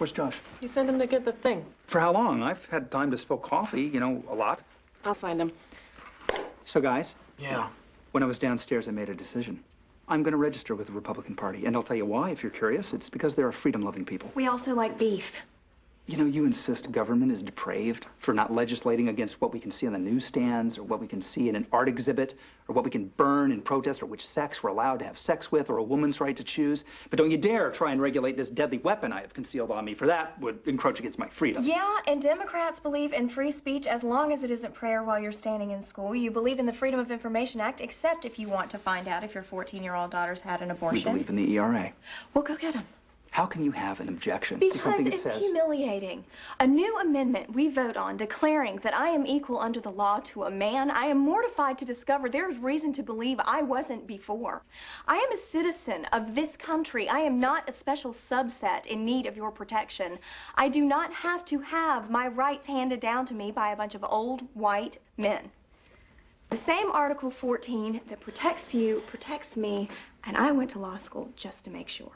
Where's Josh? You sent him to get the thing. For how long? I've had time to spill coffee, you know, a lot. I'll find him. So, guys. Yeah. When I was downstairs, I made a decision. I'm going to register with the Republican Party, and I'll tell you why, if you're curious. It's because they're a freedom-loving people. We also like beef. You know, you insist government is depraved for not legislating against what we can see on the newsstands or what we can see in an art exhibit or what we can burn in protest or which sex we're allowed to have sex with or a woman's right to choose. But don't you dare try and regulate this deadly weapon I have concealed on me, for that would encroach against my freedom. Yeah, and Democrats believe in free speech as long as it isn't prayer while you're standing in school. You believe in the Freedom of Information Act, except if you want to find out if your 14-year-old daughter's had an abortion. We believe in the ERA. Well, go get him. How can you have an objection because to something that it's says... humiliating. A new amendment we vote on declaring that I am equal under the law to a man. I am mortified to discover there's reason to believe I wasn't before. I am a citizen of this country. I am not a special subset in need of your protection. I do not have to have my rights handed down to me by a bunch of old white men. The same Article 14 that protects you protects me, and I went to law school just to make sure.